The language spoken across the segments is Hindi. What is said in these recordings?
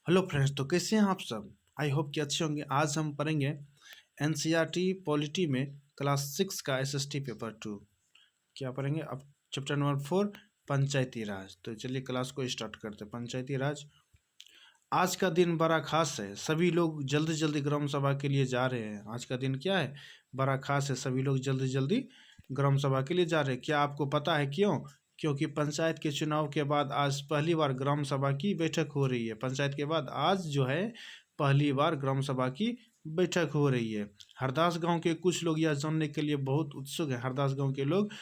हेलो फ्रेंड्स, तो कैसे हैं आप सब। आई होप कि अच्छे होंगे। आज हम पढ़ेंगे एनसीईआरटी पॉलिटी में क्लास 6 का एसएसटी पेपर 2। क्या पढ़ेंगे अब? चैप्टर नंबर 4, पंचायती राज। तो चलिए क्लास को स्टार्ट करते हैं। पंचायती राज। आज का दिन बड़ा खास है, सभी लोग जल्दी जल्दी ग्राम सभा के लिए जा रहे हैं। आज का दिन क्या है? बड़ा खास है, सभी लोग जल्दी जल्दी ग्राम सभा के लिए जा रहे हैं। क्या आपको पता है क्यों? क्योंकि पंचायत के चुनाव के बाद आज पहली बार ग्राम सभा की बैठक हो रही है। पंचायत के बाद आज जो है पहली बार ग्राम सभा की बैठक हो रही है। हरदास गांव के कुछ लोग यह जानने के लिए बहुत उत्सुक हैं। हरदास गांव के लोग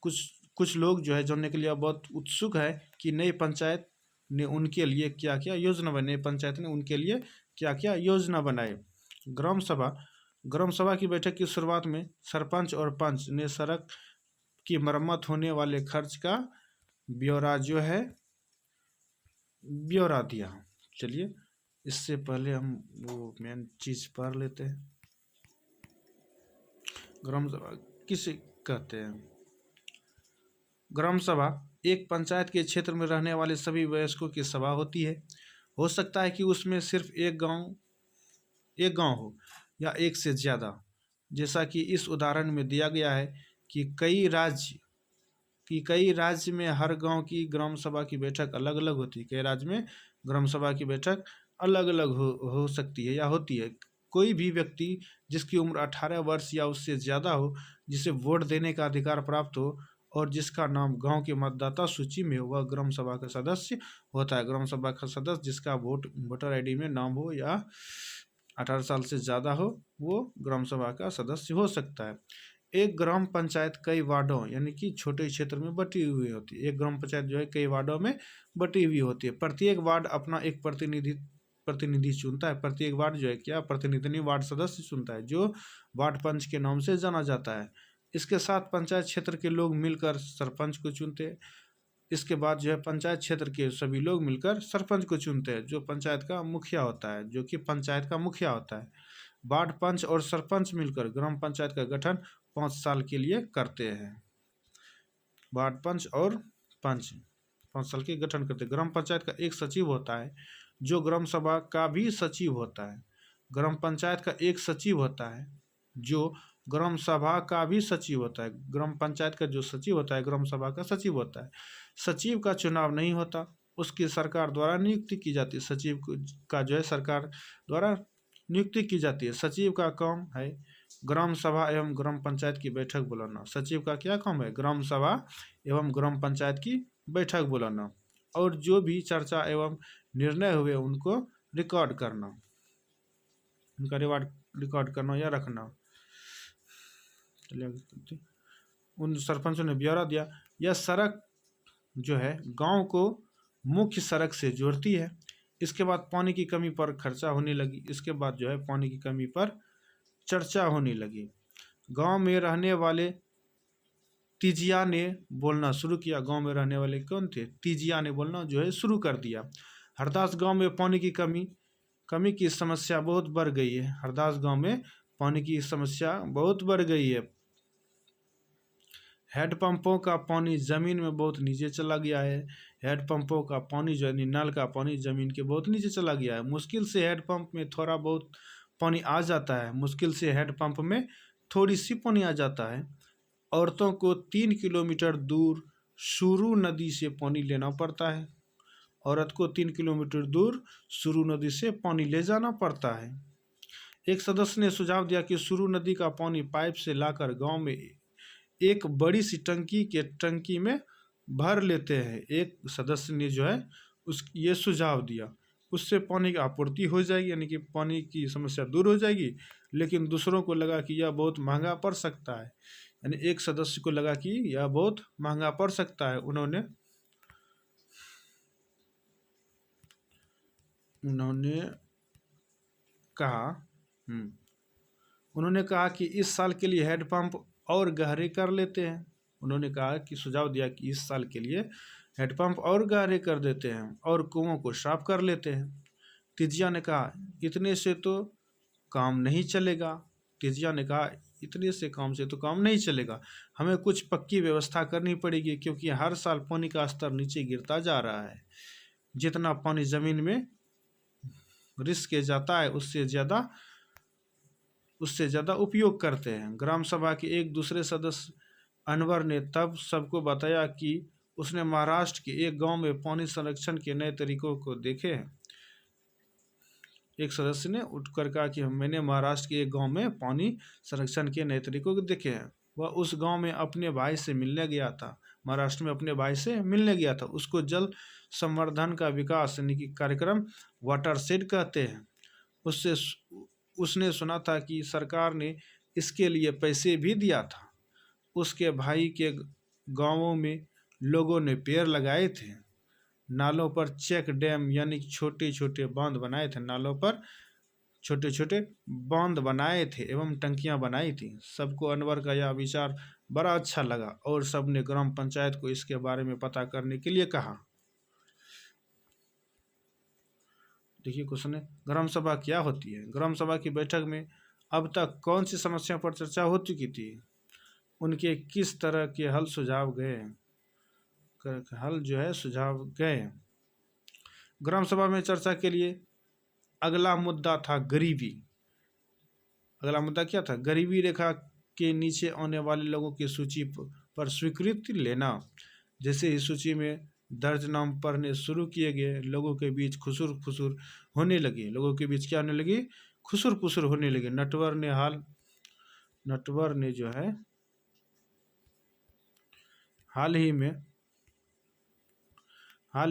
कुछ कुछ लोग जो है जानने के लिए बहुत उत्सुक है कि नई पंचायत ने उनके लिए क्या क्या योजना बनाई। पंचायत ने उनके लिए क्या क्या योजना बनाए। ग्राम सभा ग्राम सभा की बैठक की शुरुआत में सरपंच और पंच ने सड़क की मरम्मत होने वाले खर्च का ब्यौरा जो है ब्यौरा दिया। चलिए इससे पहले हम वो मेन चीज पढ़ लेते हैं। ग्राम सभा किसे कहते हैं? ग्राम सभा एक पंचायत के क्षेत्र में रहने वाले सभी वयस्कों की सभा होती है। हो सकता है कि उसमें सिर्फ एक गांव हो या एक से ज़्यादा। जैसा कि इस उदाहरण में दिया गया है कि कई राज्य में हर गांव की ग्राम सभा की बैठक अलग अलग होती है। कई राज्य में ग्राम सभा की बैठक अलग अलग हो सकती है या होती है। कोई भी व्यक्ति जिसकी उम्र 18 वर्ष या उससे ज़्यादा हो, जिसे वोट देने का अधिकार प्राप्त हो और जिसका नाम गांव के मतदाता सूची में हो, वह ग्राम सभा का सदस्य होता है। ग्राम सभा का सदस्य जिसका वोटर आईडी में नाम हो या 18 साल से ज़्यादा हो, वो ग्राम सभा का सदस्य हो सकता है। एक ग्राम पंचायत कई वार्डों यानी कि छोटे क्षेत्र में बटी हुई होती है। एक ग्राम पंचायत जो है कई वार्डों में बटी हुई होती है। प्रत्येक वार्ड अपना एक प्रतिनिधि चुनता है। प्रत्येक वार्ड जो है क्या प्रतिनिधि नहीं, वार्ड सदस्य चुनता है, जो वार्ड पंच के नाम से जाना जाता है। इसके साथ पंचायत क्षेत्र के लोग मिलकर सरपंच को चुनते हैं। इसके बाद जो है पंचायत क्षेत्र के सभी लोग मिलकर सरपंच को चुनते हैं, जो पंचायत का मुखिया होता है, जो कि पंचायत का मुखिया होता है। वार्ड पंच और सरपंच मिलकर ग्राम पंचायत का गठन 5 साल के लिए करते हैं। वार्ड पंच और पंच 5 साल के गठन करते हैं। ग्राम पंचायत का एक सचिव होता है, जो ग्राम सभा का भी सचिव होता है। ग्राम पंचायत का एक सचिव होता है, जो ग्राम सभा का भी सचिव होता है। ग्राम पंचायत का जो सचिव होता है ग्राम सभा का सचिव होता है। सचिव का चुनाव नहीं होता, उसकी सरकार द्वारा नियुक्ति की जाती है। सचिव का जो है सरकार द्वारा नियुक्ति की जाती है। सचिव का काम है ग्राम सभा एवं ग्राम पंचायत की बैठक बुलाना। सचिव का क्या काम है? ग्राम सभा एवं ग्राम पंचायत की बैठक बुलाना और जो भी चर्चा एवं निर्णय हुए उनको रिकॉर्ड करना, उनका रिकॉर्ड करना या रखना। उन सरपंचों ने ब्यौरा दिया। यह सड़क जो है गांव को मुख्य सड़क से जोड़ती है। इसके बाद पानी की कमी पर खर्चा होने लगी। इसके बाद जो है पानी की कमी पर चर्चा होने लगी। गांव में रहने वाले तीजिया ने बोलना शुरू किया। गांव में रहने वाले कौन थे? तीजिया ने बोलना जो है शुरू कर दिया। हरदास गांव में पानी की कमी की समस्या बहुत बढ़ गई है। हरदास गांव में पानी की समस्या बहुत बढ़ गई है। हैंडपंपों का पानी ज़मीन में बहुत नीचे चला गया है। हैंडपंपों का पानी जो है नल का पानी ज़मीन के बहुत नीचे चला गया है। मुश्किल से हैंडपंप में थोड़ा बहुत पानी आ जाता है। मुश्किल से हैंडपंप में थोड़ी सी पानी आ जाता है। औरतों को 3 किलोमीटर दूर सुरू नदी से पानी लेना पड़ता है। औरत को 3 किलोमीटर दूर सुरू नदी से पानी ले जाना पड़ता है। एक सदस्य ने सुझाव दिया कि सुरू नदी का पानी पाइप से लाकर गांव में एक बड़ी सी टंकी में भर लेते हैं। एक सदस्य ने जो है ये सुझाव दिया, उससे पानी की आपूर्ति हो जाएगी, यानी कि पानी की समस्या दूर हो जाएगी। लेकिन दूसरों को लगा कि यह बहुत महंगा पड़ सकता है। यानी एक सदस्य को लगा कि यह बहुत महंगा पड़ सकता है। उन्होंने कहा कि इस साल के लिए हैंडपंप और गहरे कर लेते हैं। उन्होंने कहा कि सुझाव दिया कि इस साल के लिए हैंडपंप और गहरे कर देते हैं और कुओं को साफ कर लेते हैं। तिजिया ने कहा इतने से तो काम नहीं चलेगा। तिजिया ने कहा इतने से काम नहीं चलेगा, हमें कुछ पक्की व्यवस्था करनी पड़ेगी, क्योंकि हर साल पानी का स्तर नीचे गिरता जा रहा है। जितना पानी ज़मीन में रिस्क जाता है उससे ज़्यादा उपयोग करते हैं। ग्राम सभा के एक दूसरे सदस्य अनवर ने तब सबको बताया कि उसने महाराष्ट्र के एक गांव में पानी संरक्षण के नए तरीकों को देखे हैं। एक सदस्य ने उठकर कहा कि मैंने महाराष्ट्र के एक गांव में पानी संरक्षण के नए तरीकों को देखे हैं। वह उस गांव में अपने भाई से मिलने गया था, महाराष्ट्र में अपने भाई से मिलने गया था। उसको जल संवर्धन का विकास यानी कि कार्यक्रम वाटरशेड कहते हैं। उसने सुना था कि सरकार ने इसके लिए पैसे भी दिया था। उसके भाई के गांवों में लोगों ने पेड़ लगाए थे, नालों पर चेक डैम यानी छोटे छोटे बांध बनाए थे, नालों पर छोटे छोटे बांध बनाए थे एवं टंकियां बनाई थी। सबको अनवर का यह विचार बड़ा अच्छा लगा और सबने ग्राम पंचायत को इसके बारे में पता करने के लिए कहा। देखिए क्वेश्चन है, ग्राम सभा क्या होती है? ग्राम सभा की बैठक में अब तक कौन सी समस्या पर चर्चा हो चुकी थी, उनके किस तरह के हल सुझाव गए। ग्राम सभा में चर्चा के लिए अगला मुद्दा था गरीबी। अगला मुद्दा क्या था? गरीबी रेखा के नीचे आने वाले लोगों की सूची पर स्वीकृति लेना। जैसे ही सूची में दर्ज नाम पढ़ने शुरू किए गए, लोगों के बीच खुसुर फुसुर होने लगी। लोगों के बीच क्या होने लगी? खुसुर फुसुर होने लगी। नटवर ने जो है हाल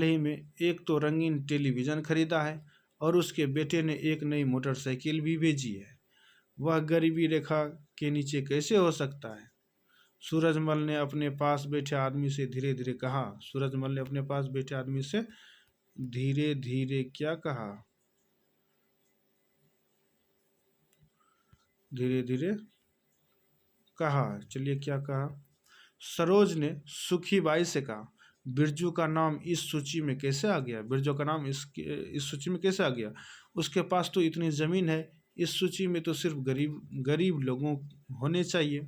ही में एक तो रंगीन टेलीविज़न खरीदा है और उसके बेटे ने एक नई मोटरसाइकिल भी भेजी है। वह गरीबी रेखा के नीचे कैसे हो सकता है? सूरजमल ने अपने पास बैठे आदमी से धीरे धीरे कहा। सूरजमल ने अपने पास बैठे आदमी से धीरे धीरे क्या कहा? धीरे धीरे कहा। चलिए क्या कहा? सरोज ने सुखी बाई से कहा, बिरजू का नाम इस सूची में कैसे आ गया? बिरजू का नाम इस सूची में कैसे आ गया? उसके पास तो इतनी ज़मीन है, इस सूची में तो सिर्फ गरीब लोगों होने चाहिए।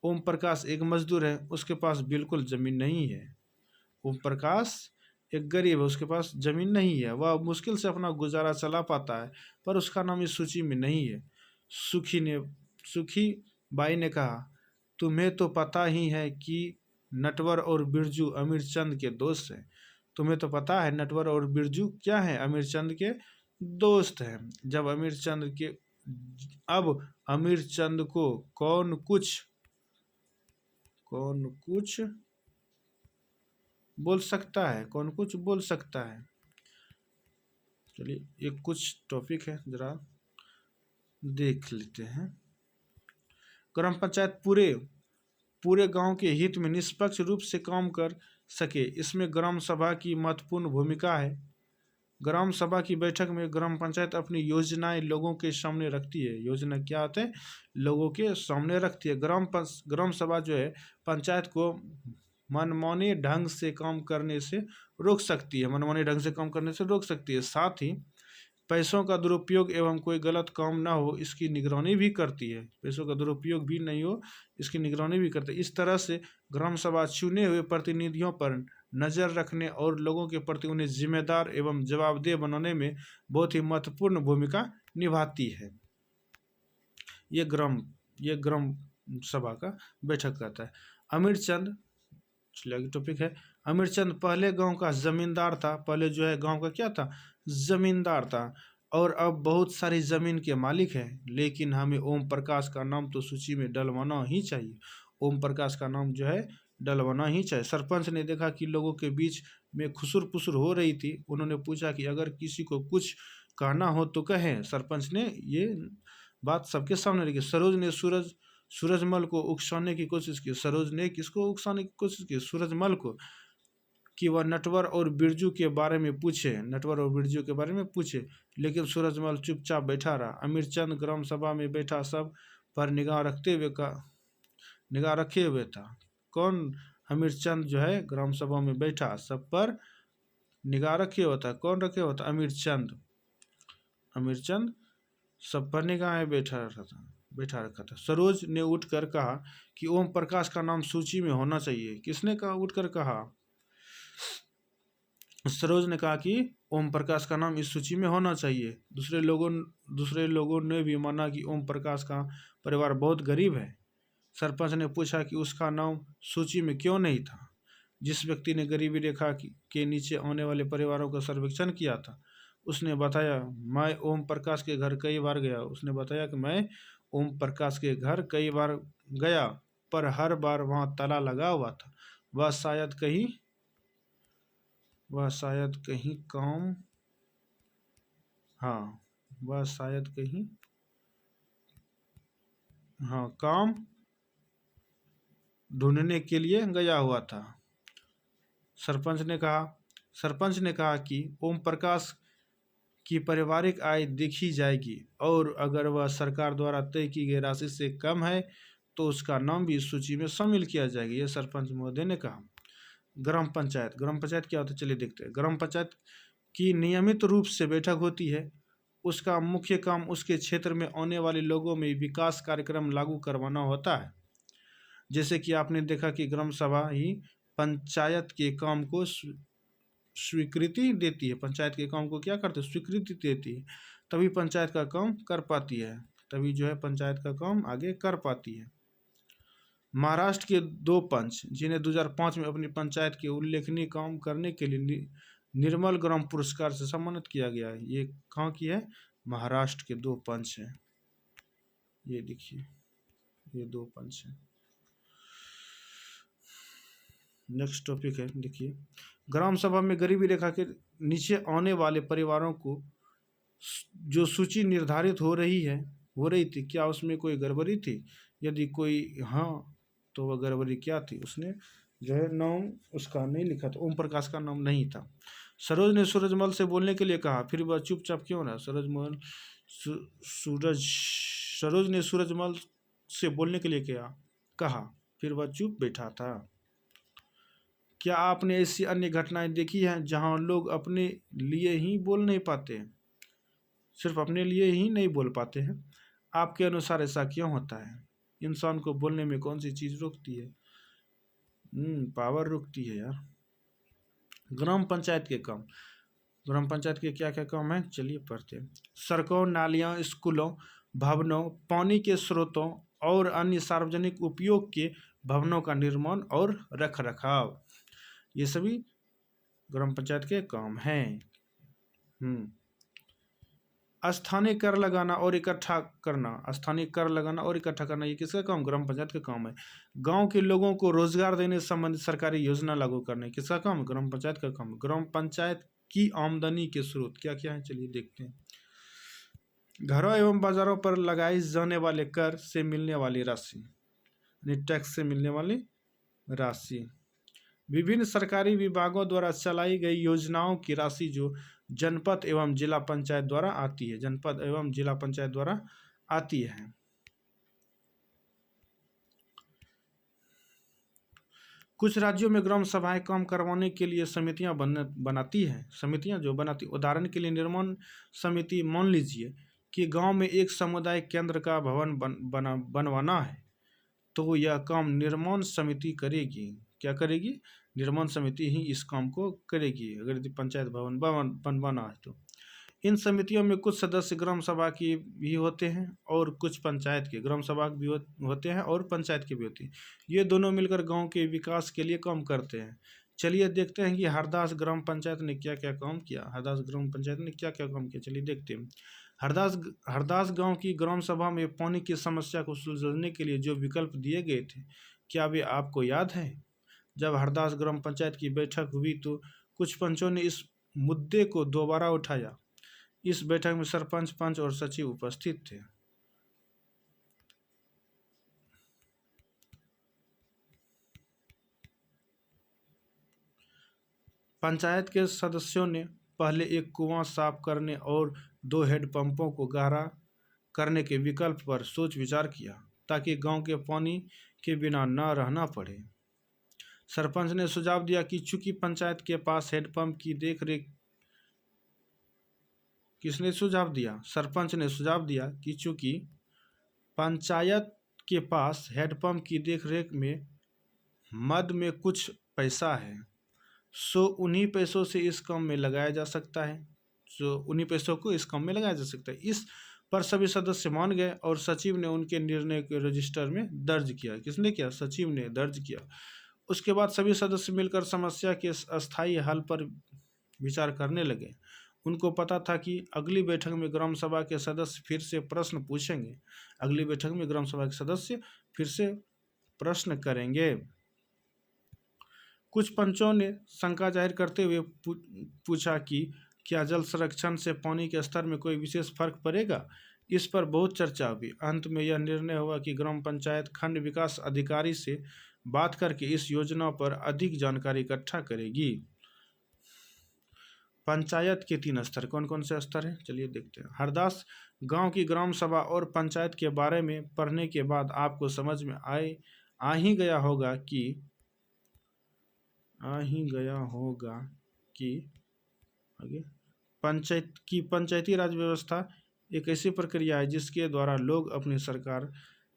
ओम प्रकाश एक मजदूर है, उसके पास बिल्कुल ज़मीन नहीं है। ओम प्रकाश एक गरीब है, उसके पास ज़मीन नहीं है, वह मुश्किल से अपना गुजारा चला पाता है, पर उसका नाम इस सूची में नहीं है। सुखी बाई ने कहा, तुम्हें तो पता ही है कि नटवर और बिरजू अमीरचंद के दोस्त हैं। तुम्हें तो पता है नटवर और बिरजू क्या हैं? अमीरचंद के दोस्त हैं। अब अमीरचंद को कौन कुछ बोल सकता है? कौन कुछ बोल सकता है? चलिए एक कुछ टॉपिक है, जरा देख लेते हैं। ग्राम पंचायत पूरे गांव के हित में निष्पक्ष रूप से काम कर सके, इसमें ग्राम सभा की महत्वपूर्ण भूमिका है। ग्राम सभा की बैठक में ग्राम पंचायत अपनी योजनाएं लोगों के सामने रखती है। योजना क्या होते हैं? लोगों के सामने रखती है। ग्राम सभा जो है पंचायत को मनमाने ढंग से काम करने से रोक सकती है। साथ ही पैसों का दुरुपयोग एवं कोई गलत काम ना हो इसकी निगरानी भी करती है। पैसों का दुरुपयोग भी नहीं हो इसकी निगरानी भी करती है। इस तरह से ग्राम सभा चुने हुए प्रतिनिधियों पर नज़र रखने और लोगों के प्रति उन्हें जिम्मेदार एवं जवाबदेह बनाने में बहुत ही महत्वपूर्ण भूमिका निभाती है। ये ग्राम सभा का बैठक कहता है। अमीरचंद टॉपिक है। अमीरचंद पहले गांव का जमींदार था। पहले जो है गांव का क्या था? जमींदार था और अब बहुत सारी जमीन के मालिक है। लेकिन हमें ओम प्रकाश का नाम तो सूची में डलवाना ही चाहिए। ओम प्रकाश का नाम जो है डलवाना ही चाहिए। सरपंच ने देखा कि लोगों के बीच में खुसुर पुसुर हो रही थी। उन्होंने पूछा कि अगर किसी को कुछ कहना हो तो कहें। सरपंच ने ये बात सबके सामने रखी। सरोज ने सूरजमल को उकसाने की कोशिश की। सरोज ने किसको उकसाने की कोशिश की? सूरजमल को, कि वह नटवर और बिरजू के बारे में पूछे। लेकिन सूरजमल चुपचाप बैठा रहा। अमीरचंद ग्राम सभा में बैठा सब पर निगाह रखे हुए था। कौन? अमीरचंद जो है ग्राम सभा में बैठा सब पर निगाह रखे हुआ था। कौन रखे हुआ था? अमीरचंद सब पर निगाह बैठा रखा था। सरोज ने उठकर कहा कि ओम प्रकाश का नाम सूची में होना चाहिए। किसने कहा? उठकर कहा। सरोज ने कहा कि ओम प्रकाश का नाम इस सूची में होना चाहिए। दूसरे लोगों ने भी माना कि ओम प्रकाश का परिवार बहुत गरीब है। सरपंच ने पूछा कि उसका नाम सूची में क्यों नहीं था। जिस व्यक्ति ने गरीबी रेखा के नीचे आने वाले परिवारों का सर्वेक्षण किया था, उसने बताया, मैं ओम प्रकाश के घर कई बार गया। उसने बताया कि मैं ओम प्रकाश के घर कई बार गया, पर हर बार वहां ताला लगा हुआ था। वह शायद कहीं काम हाँ वह शायद कहीं काम ढूंढने के लिए गया हुआ था। सरपंच ने कहा कि ओम प्रकाश की पारिवारिक आय देखी जाएगी और अगर वह सरकार द्वारा तय की गई राशि से कम है तो उसका नाम भी इस सूची में शामिल किया जाएगा। यह सरपंच महोदय ने कहा। ग्राम पंचायत क्या होता है, चलिए देखते हैं। ग्राम पंचायत की नियमित रूप से बैठक होती है। उसका मुख्य काम उसके क्षेत्र में आने वाले लोगों में विकास कार्यक्रम लागू करवाना होता है। जैसे कि आपने देखा कि ग्राम सभा ही पंचायत के काम को स्वीकृति देती है। पंचायत के काम को क्या करती है, स्वीकृति देती है। तभी पंचायत का काम कर पाती है, तभी जो है पंचायत का काम आगे कर पाती है। महाराष्ट्र के 2 पंच जिन्हें 2005 में अपनी पंचायत के उल्लेखनीय काम करने के लिए निर्मल ग्राम पुरस्कार से सम्मानित किया गया है। ये कहाँ की है, महाराष्ट्र के 2 पंच हैं। ये देखिए, ये 2 पंच हैं। नेक्स्ट टॉपिक है, देखिए। ग्राम सभा में गरीबी रेखा के नीचे आने वाले परिवारों को जो सूची निर्धारित हो रही थी, क्या उसमें कोई गड़बड़ी थी? यदि कोई हाँ, तो वह गड़बड़ी क्या थी? उसने जो है नाम उसका नहीं लिखा था, ओम प्रकाश का नाम नहीं था। सरोज ने सूरजमल से बोलने के लिए कहा, फिर वह चुपचाप क्यों रहा? सरोज ने सूरजमल से बोलने के लिए कहा, फिर वह चुप बैठा था। क्या आपने ऐसी अन्य घटनाएं देखी हैं जहां लोग अपने लिए ही बोल नहीं पाते हैं, सिर्फ अपने लिए ही नहीं बोल पाते हैं? आपके अनुसार ऐसा क्यों होता है? इंसान को बोलने में कौन सी चीज रोकती है? पावर रोकती है यार। ग्राम पंचायत के काम। ग्राम पंचायत के क्या क्या काम है, चलिए पढ़ते हैं। सड़कों, नालियां, स्कूलों, भवनों, पानी के स्रोतों और अन्य सार्वजनिक उपयोग के भवनों का निर्माण और रख रखाव, ये सभी ग्राम पंचायत के काम हैं। स्थानीय कर लगाना और इकट्ठा करना, ये किसका काम? ग्राम पंचायत का काम है। गांव के लोगों को रोजगार देने संबंधित सरकारी योजना लागू करना, किसका काम? ग्राम पंचायत का काम। ग्राम पंचायत की आमदनी के स्रोत क्या क्या है, चलिए देखते हैं। घरों एवं बाजारों पर लगाए जाने वाले कर से मिलने वाली राशि, टैक्स से मिलने वाली राशि। विभिन्न सरकारी विभागों द्वारा चलाई गई योजनाओं की राशि जो जनपद एवं जिला पंचायत द्वारा आती है। कुछ राज्यों में ग्राम सभाएं काम करवाने के लिए समितियां बनाती हैं। उदाहरण के लिए निर्माण समिति, मान लीजिए कि गांव में एक सामुदायिक केंद्र का भवन बनवाना है, तो यह काम निर्माण समिति करेगी। क्या करेगी? निर्माण समिति ही इस काम को करेगी, अगर पंचायत भवन बनवाना है तो। इन समितियों में कुछ सदस्य ग्राम सभा के भी होते हैं और कुछ पंचायत के। ग्राम सभा भी होते हैं और पंचायत के भी होते हैं। ये दोनों मिलकर गांव के विकास के लिए काम करते हैं। चलिए देखते हैं कि हरदास ग्राम पंचायत ने क्या क्या काम किया। चलिए देखते हैं। हरदास गांव की ग्राम सभा में पानी की समस्या को सुलझाने के लिए जो विकल्प दिए गए थे, क्या वे आपको याद है? जब हरदास ग्राम पंचायत की बैठक हुई तो कुछ पंचों ने इस मुद्दे को दोबारा उठाया। इस बैठक में सरपंच, पंच और सचिव उपस्थित थे। पंचायत के सदस्यों ने पहले एक कुआं साफ करने और 2 हेडपंपों को गहरा करने के विकल्प पर सोच विचार किया, ताकि गांव के पानी के बिना न रहना पड़े। सरपंच ने सुझाव दिया कि चूंकि पंचायत के पास हेडपंप की देखरेख किसने सुझाव दिया? सरपंच ने सुझाव दिया कि चूंकि पंचायत के पास हेडपंप की देखरेख में मद में कुछ पैसा है, सो उन्हीं पैसों से इस काम में लगाया जा सकता है। सो उन्हीं पैसों को इस काम में लगाया जा सकता है। इस पर सभी सदस्य मान गए और सचिव ने उनके निर्णय के रजिस्टर में दर्ज किया। किसने किया? सचिव ने दर्ज किया। उसके बाद सभी सदस्य मिलकर समस्या के अस्थायी हल पर विचार करने लगे। उनको पता था कि अगली बैठक में ग्राम सभा के सदस्य फिर से प्रश्न पूछेंगे। अगली बैठक में ग्राम सभा के सदस्य फिर से प्रश्न करेंगे। कुछ पंचों ने शंका जाहिर करते हुए पूछा कि क्या जल संरक्षण से पानी के स्तर में कोई विशेष फर्क पड़ेगा। इस पर बहुत चर्चा हुई। अंत में यह निर्णय हुआ कि ग्राम पंचायत खंड विकास अधिकारी से बात करके इस योजना पर अधिक जानकारी इकट्ठा करेगी। पंचायत के 3 स्तर कौन कौन से स्तर हैं? चलिए देखते हैं। हरदास गांव की ग्राम सभा और पंचायत के बारे में पढ़ने के बाद आपको समझ में आ ही गया होगा कि आगे पंचायती राज व्यवस्था एक ऐसी प्रक्रिया है जिसके द्वारा लोग अपनी सरकार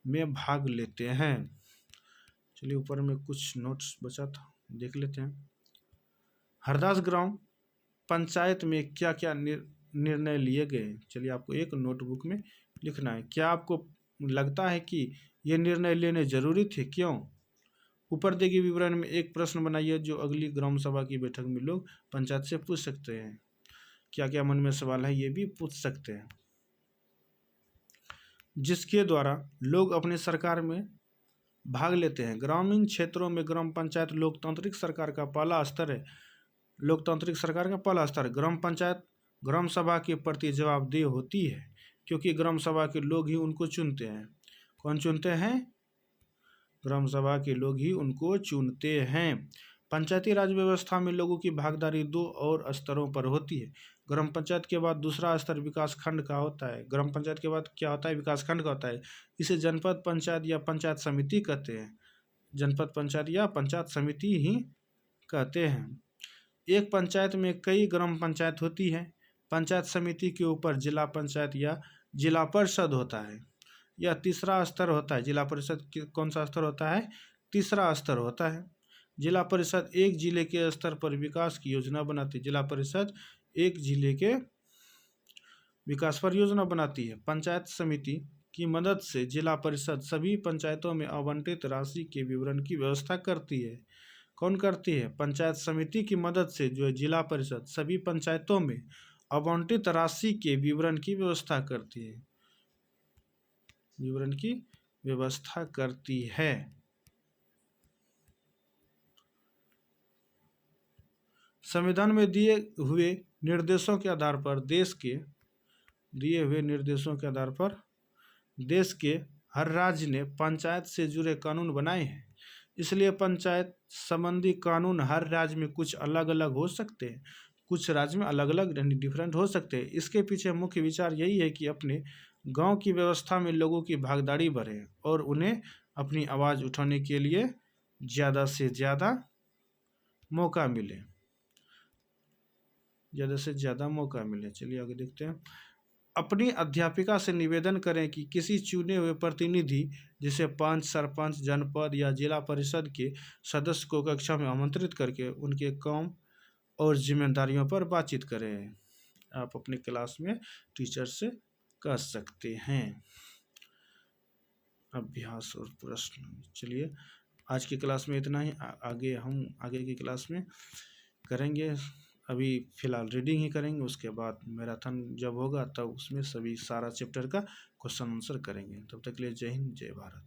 में भाग लेते हैं। चलिए ऊपर में कुछ नोट्स बचा था, देख लेते हैं। हरदास ग्राम पंचायत में क्या क्या निर्णय लिए गए। चलिए आपको एक नोटबुक में लिखना है। क्या आपको लगता है कि ये निर्णय लेने जरूरी थे? क्यों? ऊपर दिए गए विवरण में एक प्रश्न बनाइए जो अगली ग्राम सभा की बैठक में लोग पंचायत से पूछ सकते हैं। क्या क्या मन में सवाल है ये भी पूछ सकते हैं। जिसके द्वारा लोग अपनी सरकार में भाग लेते हैं। ग्रामीण क्षेत्रों में ग्राम पंचायत लोकतांत्रिक सरकार का पहला स्तर है। लोकतांत्रिक सरकार का पहला स्तर। ग्राम पंचायत ग्राम सभा के प्रति जवाबदेह होती है क्योंकि ग्राम सभा के लोग ही उनको चुनते हैं। कौन चुनते हैं? ग्राम सभा के लोग ही उनको चुनते हैं। पंचायती राज व्यवस्था में लोगों की भागीदारी 2 और स्तरों पर होती है। ग्राम पंचायत के बाद दूसरा स्तर विकास खंड का होता है। ग्राम पंचायत के बाद क्या होता है? विकास खंड का होता है। इसे जनपद पंचायत या पंचायत समिति कहते हैं। जनपद पंचायत या पंचायत समिति ही कहते हैं। एक पंचायत में कई ग्राम पंचायत होती है। पंचायत समिति के ऊपर जिला पंचायत या जिला परिषद होता है। यह तीसरा स्तर होता है। जिला परिषद कौन सा स्तर होता है? तीसरा स्तर होता है। जिला परिषद एक जिले के स्तर पर विकास की योजना बनाती है। जिला परिषद एक जिले के विकास पर योजना बनाती है। पंचायत समिति की मदद से जिला परिषद सभी पंचायतों में आवंटित राशि के विवरण की व्यवस्था करती है। कौन करती है? पंचायत समिति की मदद से जो है जिला परिषद सभी पंचायतों में आवंटित राशि के विवरण की व्यवस्था करती है। विवरण की व्यवस्था करती है। संविधान में दिए हुए निर्देशों के आधार पर देश के हर राज्य ने पंचायत से जुड़े कानून बनाए हैं। इसलिए पंचायत संबंधी कानून हर राज्य में कुछ अलग अलग हो सकते हैं, कुछ राज्य में अलग अलग डिफरेंट हो सकते हैं। इसके पीछे मुख्य विचार यही है कि अपने गांव की व्यवस्था में लोगों की भागीदारी बढ़े और उन्हें अपनी आवाज़ उठाने के लिए ज़्यादा से ज़्यादा मौका मिले। चलिए आगे देखते हैं। अपनी अध्यापिका से निवेदन करें कि किसी चुने हुए प्रतिनिधि जिसे पंच, सरपंच, जनपद या जिला परिषद के सदस्य को कक्षा में आमंत्रित करके उनके काम और जिम्मेदारियों पर बातचीत करें। आप अपने क्लास में टीचर से कर सकते हैं। अभ्यास और प्रश्न। चलिए आज की क्लास में इतना ही। आगे की क्लास में करेंगे। अभी फ़िलहाल रीडिंग ही करेंगे, उसके बाद मैराथन जब होगा तब उसमें सारा चैप्टर का क्वेश्चन आंसर करेंगे। तब तक के लिए जय हिंद, जय भारत।